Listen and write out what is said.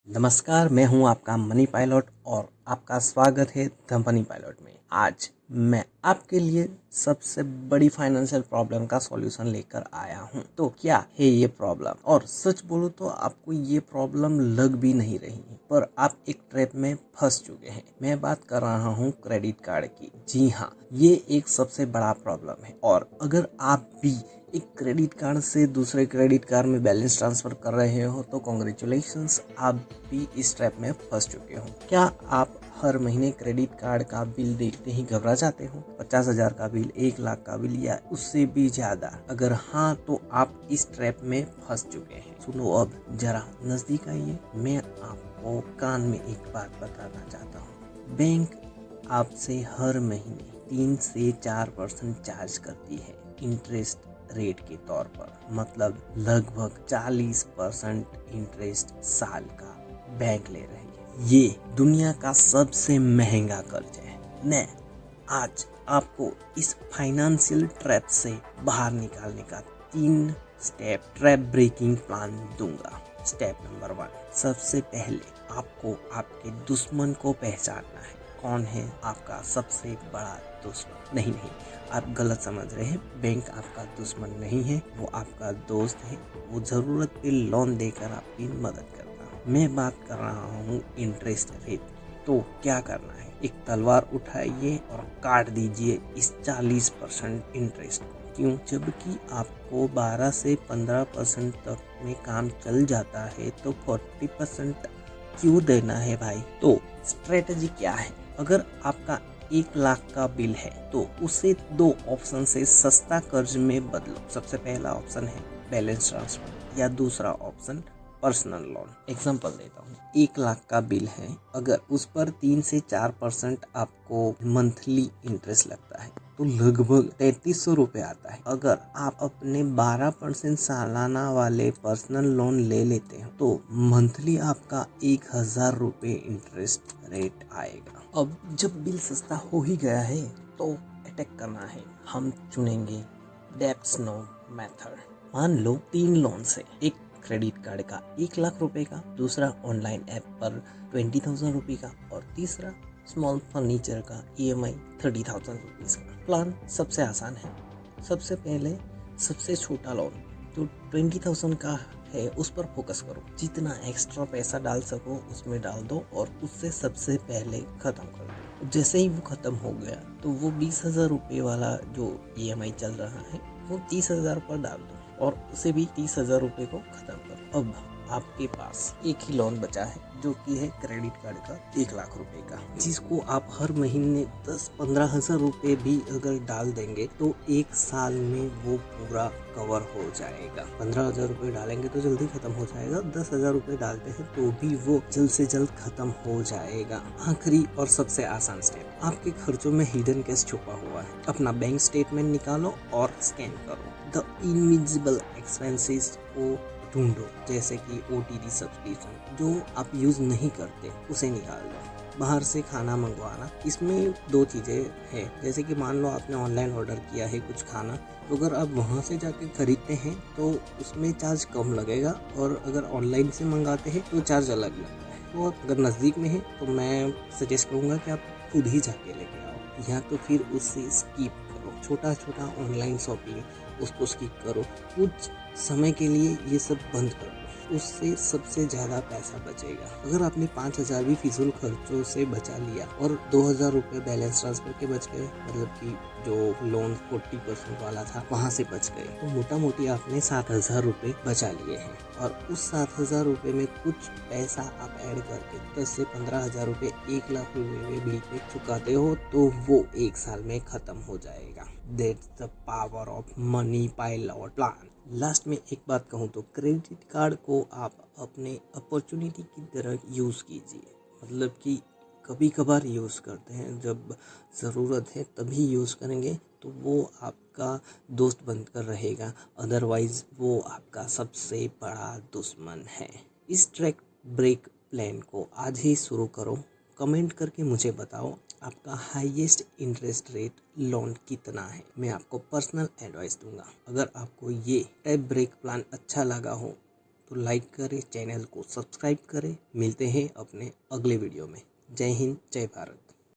नमस्कार, मैं हूं आपका मनी पायलट और आपका स्वागत है द मनी पायलट में। आज मैं आपके लिए सबसे बड़ी फाइनेंशियल प्रॉब्लम का सॉल्यूशन लेकर आया हूं। तो क्या है ये प्रॉब्लम? और सच बोलूं तो आपको ये प्रॉब्लम लग भी नहीं रही है, पर आप एक ट्रैप में फंस चुके हैं। मैं बात कर रहा हूं क्रेडिट कार्ड की। जी हाँ, ये एक सबसे बड़ा प्रॉब्लम है। और अगर आप भी एक क्रेडिट कार्ड से दूसरे क्रेडिट कार्ड में बैलेंस ट्रांसफर कर रहे हो तो कॉन्ग्रेचुलेशंस, आप भी इस ट्रैप में फंस चुके हो। क्या आप हर महीने क्रेडिट कार्ड का बिल देखते ही घबरा जाते हो? 50,000 का बिल, 1 लाख का बिल या उससे भी ज्यादा? अगर हाँ, तो आप इस ट्रैप में फंस चुके हैं। सुनो, अब जरा नजदीक आइए। मैं आपको कान में एक बात बताना चाहता हूँ। बैंक आपसे हर महीने 3 से 4% चार्ज करती है इंटरेस्ट रेट के तौर पर। मतलब लगभग 40% इंटरेस्ट साल का बैंक ले रही है। ये दुनिया का सबसे महंगा कर्ज है। मैं आज आपको इस फाइनेंशियल ट्रैप से बाहर निकालने का 3 स्टेप ट्रैप ब्रेकिंग प्लान दूंगा। स्टेप नंबर 1, सबसे पहले आपको आपके दुश्मन को पहचानना है। कौन है आपका सबसे बड़ा दुश्मन? नहीं, आप गलत समझ रहे हैं। बैंक आपका दुश्मन नहीं है, वो आपका दोस्त है। वो जरूरत पे लोन देकर आपकी मदद करता है। मैं बात कर रहा हूँ इंटरेस्ट रेट। तो क्या करना है? एक तलवार उठाइए और काट दीजिए इस 40% इंटरेस्ट को। क्यों? जबकि आपको 12 से 15% तक में काम चल जाता है तो 40% क्यों देना है भाई? तो स्ट्रेटजी क्या है? अगर आपका 1 लाख का बिल है तो उसे 2 ऑप्शन से सस्ता कर्ज में बदलो। सबसे पहला ऑप्शन है बैलेंस ट्रांसफर या दूसरा ऑप्शन पर्सनल लोन। एग्जांपल देता हूँ, 1 लाख का बिल है, अगर उस पर 3 से 4% आपको मंथली इंटरेस्ट लगता है तो लगभग 3300 रुपये आता है। अगर आप अपने 12% सालाना वाले पर्सनल लोन ले लेते हैं तो मंथली आपका 1000 रुपये इंटरेस्ट रेट आएगा। अब जब बिल सस्ता हो ही गया है तो अटैक करना है। हम चुनेंगे डेब्ट स्नो मेथड। मान लो 3 लोन से, एक क्रेडिट कार्ड का 1 लाख रुपए का, दूसरा ऑनलाइन ऐप पर 20,000 रुपये का और तीसरा स्मॉल फर्नीचर का EMI 30,000 रुपीज का। प्लान सबसे आसान है। सबसे पहले सबसे छोटा लोन जो 20,000 का है उस पर फोकस करो। जितना एक्स्ट्रा पैसा डाल सको उसमें डाल दो और उससे सबसे पहले खत्म कर दो। जैसे ही वो खत्म हो गया तो वो 20,000 रुपये वाला जो EMI चल रहा है वो 30,000 पर डाल दो और उसे भी 30,000 रुपये को खत्म करो। अब आपके पास एक ही लोन बचा है जो कि है क्रेडिट कार्ड का 1 लाख रुपए का, जिसको आप हर महीने 10-15 हजार रुपए भी अगर डाल देंगे तो 1 साल में वो पूरा कवर हो जाएगा। 15,000 रुपए डालेंगे तो जल्दी खत्म हो जाएगा, 10,000 रुपए डालते हैं तो भी वो जल्द से जल्द खत्म हो जाएगा। आखिरी और सबसे आसान स्टेप, आपके खर्चों में हिडन कैश छुपा हुआ है। अपना बैंक स्टेटमेंट निकालो और स्कैन करो। द इनविजिबल एक्सपेंसेस को ढूंढो, जैसे कि OTT सब्सक्रिप्शन जो आप यूज नहीं करते उसे निकाल दो। बाहर से खाना मंगवाना, इसमें 2 चीजें हैं। जैसे कि मान लो आपने ऑनलाइन ऑर्डर किया है कुछ खाना, तो अगर आप वहां से जाके खरीदते हैं तो उसमें चार्ज कम लगेगा और अगर ऑनलाइन से मंगाते हैं तो चार्ज अलग लगता है। तो अगर नज़दीक में है तो मैं सजेस्ट करूँगा कि आप खुद ही जाके लेके आओ, या तो फिर उससे स्किप करो। छोटा छोटा ऑनलाइन शॉपिंग उसको स्किप करो। कुछ समय के लिए ये सब बंद कर दो, उससे सबसे ज़्यादा पैसा बचेगा। अगर आपने 5,000 भी फिजूल खर्चों से बचा लिया और 2,000 रुपये बैलेंस ट्रांसफर के बच गए, मतलब कि जो लोन 40% वाला था वहाँ से बच गए, तो मोटा मोटी आपने 7,000 रुपये बचा लिए हैं। और उस 7,000 रुपये में कुछ पैसा आप ऐड करके 10 से 15,000 रुपये 1 लाख रुपये बिल पे चुकाते हो तो वो 1 साल में खत्म हो जाएगा। That's the power of money pilot plan. Last में एक बात कहूँ तो क्रेडिट कार्ड को आप अपने अपॉर्चुनिटी की तरह यूज़ कीजिए। मतलब कि कभी कभार यूज़ करते हैं, जब ज़रूरत है तभी यूज़ करेंगे तो वो आपका दोस्त बनकर रहेगा, अदरवाइज़ वो आपका सबसे बड़ा दुश्मन है। इस ट्रैप ब्रेक प्लान को आज ही शुरू करो। कमेंट करके मुझे बताओ आपका हाईएस्ट इंटरेस्ट रेट लोन कितना है। मैं आपको पर्सनल एडवाइस दूंगा। अगर आपको ये टैप ब्रेक प्लान अच्छा लगा हो तो लाइक करें, चैनल को सब्सक्राइब करें। मिलते हैं अपने अगले वीडियो में। जय हिंद, जय भारत।